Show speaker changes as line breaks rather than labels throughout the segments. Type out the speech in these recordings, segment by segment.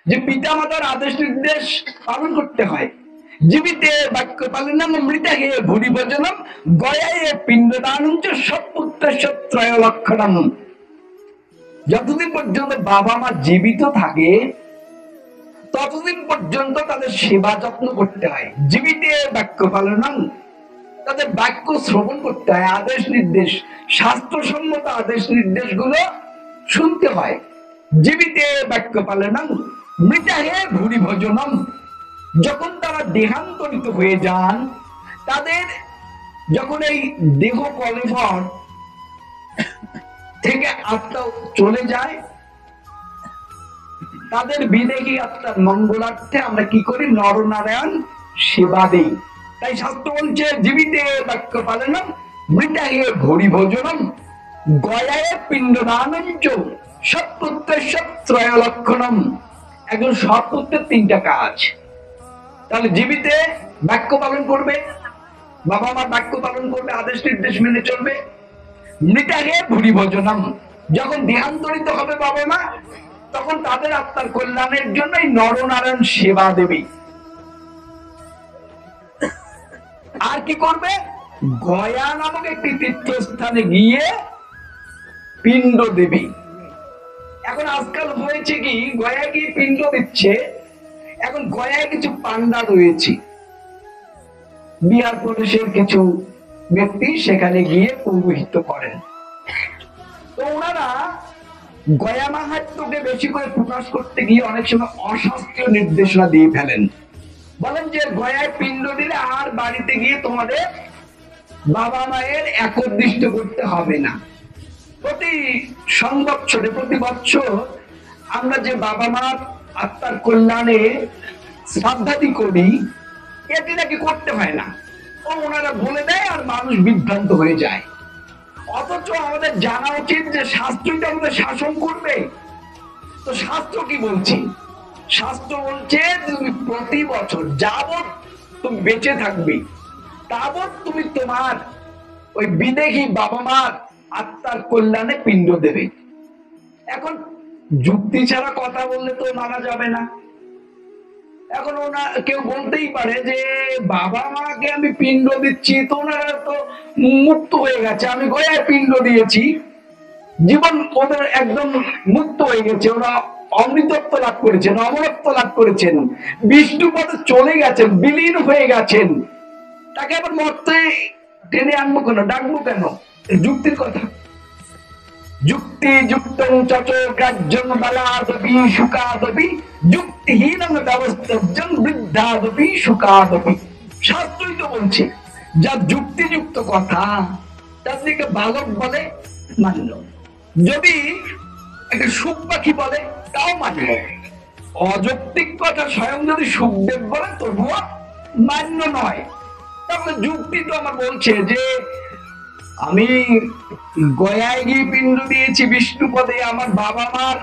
যে পিতা মাতার আদেশ নির্দেশ পালন করতে হয়। জীবিতে বাক্য পালনম মৃতাহে ভূরি ভোজনম গয়ায়ে পিণ্ডদানম চ সৎপুত্রস্য ত্রয় লক্ষণম। যতদিন পর্যন্ত বাবা মা জীবিত থাকে ততদিন পর্যন্ত তাদের সেবা যত্ন করতে হয়। জীবিতে বাক্য পালনম, তাদের বাক্য শ্রবণ করতে হয়, আদেশ নির্দেশ, শাস্ত্রসম্মত আদেশ নির্দেশ গুলো শুনতে হয়। জীবিতে বাক্য পালনম মৃতাহে ভূরি ভোজনম, যখন তারা দেহান্তরিত হয়ে যান, তাদের যখন এই দেহ কলেবর থেকে আত্মা চলে যায়, তাদের বিদেহী আত্মার মঙ্গলার্থে আমরা কি করি? নরনারায়ণ সেবা দেই। তাই শাস্ত্র বলছে জীবিতে বাক্য পালনম মৃতাহে ভূরি ভোজনম গয়ায়ে পিণ্ডদানম চ সৎপুত্রস্য ত্রয় লক্ষণম। একজন সৎপুত্রের তিনটা কাজ। তাহলে জীবিতে বাক্য পালন করবে, বাবা মার বাক্য পালন করবে, আদেশ নির্দেশ মেনে চলবে। মৃতাহে ভূরি ভোজনম, যখন দেহান্তরিত হবে বাবা মা, তখন তাদের আত্মার কল্যাণের জন্য এই নরনারায়ণ সেবা দেবে। আর কি করবে? গয়া নামক একটি তীর্থস্থানে গিয়ে পিণ্ড দেবে। এখন আজকাল হয়েছে কি, গয়া গিয়ে পিণ্ড দিচ্ছে, এখন গয়ায় কিছু পান্ডা রয়েছে, বিহার প্রদেশের কিছু ব্যক্তি সেখানে গিয়ে পৌরোহিত্য করেন। তো ওনারা গয়া মাহাত্ম্যকে বেশি করে প্রকাশ করতে গিয়ে অনেক সময় অশাস্ত্রীয় নির্দেশনা দিয়ে ফেলেন। বলেন যে গয়ায় পিণ্ড দিলে আর বাড়িতে গিয়ে তোমাদের বাবা মায়ের একদৃষ্ট করতে হবে না। প্রতি সংবৎসরে, প্রতি বৎসর আমরা যে বাবা মার আত্মার কল্যাণে শ্রাদ্ধাদি করি, এটি নাকি করতে হয় না। ও ওনারা বলে দেয় আর মানুষ বিভ্রান্ত হয়ে যায়। অথচ আমাদের জানা উচিত যে শাস্ত্রটা আমাদের শাসন করবে। তো শাস্ত্র কি বলছে? শাস্ত্র বলছে তুমি প্রতি বছর যাবৎ তুমি বেঁচে থাকবে তাবৎ তুমি তোমার ওই বিদেহী বাবা মার আত্মার কল্যাণে পিণ্ড দেবে। এখন যুক্তি ছাড়া কথা বললে তো মানা যাবে না। এখন কেউ বলতেই পারে যে বাবা মাকে আমি পিণ্ড দিচ্ছি, তো ওনারা তো মুক্ত হয়ে গেছে, আমি গয়ায় পিণ্ড দিয়েছি, জীবন ওদের একদম মুক্ত হয়ে গেছে, ওরা অমৃতত্ব লাভ করেছেন, অমরত্ব লাভ করেছেন, বিষ্ণু পদে চলে গেছেন, বিলীন হয়ে গেছেন, তাকে আবার মরতে টেনে আনবো কেন, ডাকবো কেন? যুক্তির কথা। যুক্তি যুক্তং চচ গ্রাহ্যং বালাদপি সুখাদপি যুক্তিহীনং ব্যবস্থাজ্যং বৃদ্ধাদপি সুখাদপি। শাস্ত্রই তো বলছে যা যুক্তিযুক্ত কথা তার দিকে বালক বলে মান্য, যদি একটা সুখ পাখি বলে তাও মান্য, অযৌক্তিক কথা স্বয়ং যদি সুখদেব বলে তবুও মান্য নয়। তাহলে যুক্তি তো আমার বলছে যে আমি গয়ায় গিয়ে পিণ্ড দিয়েছি বিষ্ণু পদে, আমার বাবা মার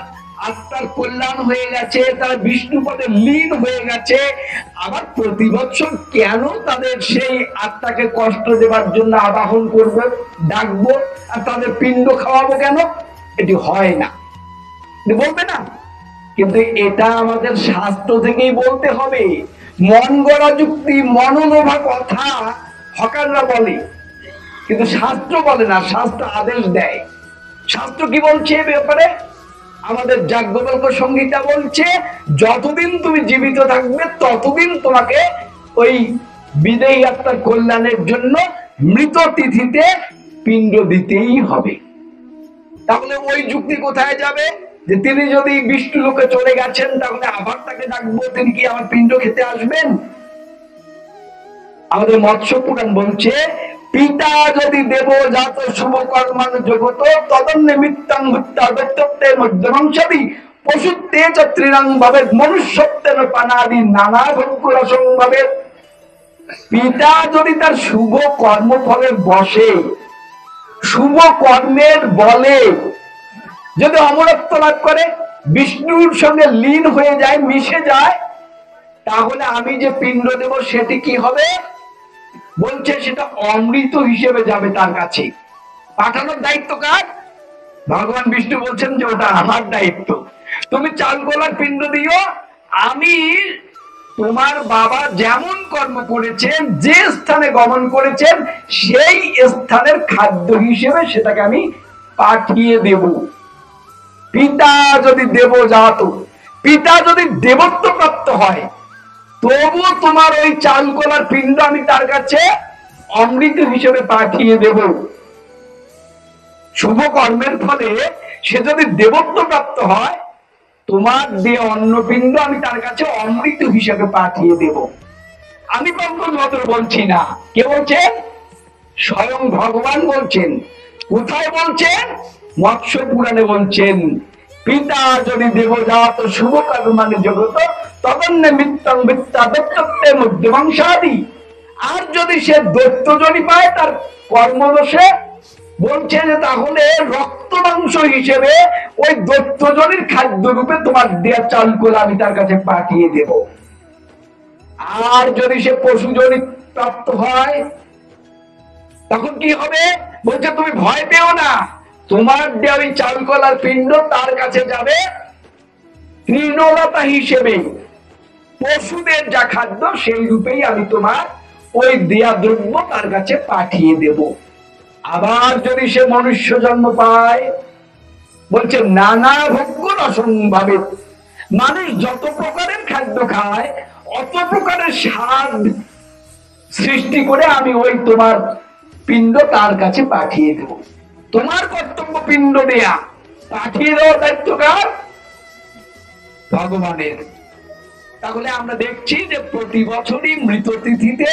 আত্মার কল্যাণ হয়ে গেছে, তারা বিষ্ণু পদে লীন হয়ে গেছে, আবার প্রতি বছর কেন তাদের সেই আত্মাকে কষ্ট দেবার জন্য আবাহন করবো, ডাকবো আর তাদের পিণ্ড খাওয়াবো কেন? এটি হয় না, বলবে না। কিন্তু এটা আমাদের শাস্ত্র থেকেই বলতে হবে। মন গড়া যুক্তি, মনোলোভা কথা হকাররা বলে, কিন্তু শাস্ত্র বলে না, শাস্ত্র আদেশ দেয়। শাস্ত্র কি বলছে এ ব্যাপারে? আমাদের যাজ্ঞবল্ক্য সংহিতা বলছে যতদিন তুমি জীবিত থাকবে ততদিন তোমাকে ওই বিদেহী আত্মার কল্যাণের জন্য মৃত তিথিতে পিণ্ড দিতেই হবে। তাহলে ওই যুক্তি কোথায় যাবে যে তিনি যদি বিষ্ণু লোকে চলে গেছেন তাহলে আবার তাকে ডাকবো, তিনি কি আমার পিণ্ড খেতে আসবেন? আমাদের মৎস্য পুরাণ বলছে পিতা যদি দেব জাত শুভ কর্মান জগত তদন্নে মিত্তাং হত্যা দত্তত্বের মধ্যমংশাদি পশুত্বে চ ত্রিরাং ভাবে মনুষ্যত্বের পানাদি নানা ভোগ্য রসং ভাবে। পিতা যদি তার শুভ কর্মফলের বসে, শুভ কর্মের বলে যদি অমরত্ব লাভ করে, বিষ্ণুর সঙ্গে লীন হয়ে যায়, মিশে যায়, তাহলে আমি যে পিণ্ড দেব সেটি কি হবে? বলছে সেটা অমৃত হিসেবে যাবে তার কাছে। পাঠানোর দায়িত্ব কার? ভগবান বিষ্ণু বলছেন যে ওটা আমার দায়িত্ব। তুমি চাল গোলার পিণ্ড দিও, আমি তোমার বাবা যেমন কর্ম করেছেন, যে স্থানে গমন করেছেন, সেই স্থানের খাদ্য হিসেবে সেটাকে আমি পাঠিয়ে দেব। পিতা যদি দেবজাত, পিতা যদি দেবত্ব প্রাপ্ত হয়, তবু তোমার ওই চাল কলার পিণ্ড আমি তার কাছে অমৃত হিসেবে পাঠিয়ে দেব। শুভ কর্মের ফলে সে যদি দেবত্ব প্রাপ্ত হয়, তোমার যে অন্নপিণ্ড আমি তার কাছে অমৃত হিসেবে পাঠিয়ে দেব। আমি পঙ্কজ ভদ্র বলছি না, কে বলছেন? স্বয়ং ভগবান বলছেন। কোথায় বলছেন? মৎস্য পুরাণে বলছেন, পিতা যদি দেবজাত শুভ কর্মানে জগত তদন্য মিত্তং বিত্তা দত্তত্বে মধ্যে বংশাদি। আর যদি সে দৈত্যজনী পায় তার কর্মদোষে, বলছে যে তাহলে রক্ত মাংস হিসেবে ওই দৈত্যজনীর খাদ্য রূপে তোমার দেয়া চাল করে আমি তার কাছে পাঠিয়ে দেব। আর যদি সে পশুজনী প্রাপ্ত হয়, তখন কি হবে? বলছে তুমি ভয় পেও না, তোমার দেওয়া ওই চাল কলার পিণ্ড তার কাছে যাবে তৃণলতা হিসেবে। পশুদের যা খাদ্য সেই রূপেই আমি তোমার ওই দেয়া দ্রব্য তার কাছে পাঠিয়ে দেব। আবার যদি সে মনুষ্য জন্ম পায়, বলছে নানা ভোগ্য রসম্ভাবে, মানুষ যত প্রকারের খাদ্য খায় অত প্রকারের স্বাদ সৃষ্টি করে আমি ওই তোমার পিণ্ড তার কাছে পাঠিয়ে দেব। তোমার কর্তব্য পিণ্ড দেয়া, পাঠিয়ে দেওয়ার দায়িত্ব কার? ভগবানের। তাহলে আমরা দেখছি যে প্রতি বছরই মৃত তিথিতে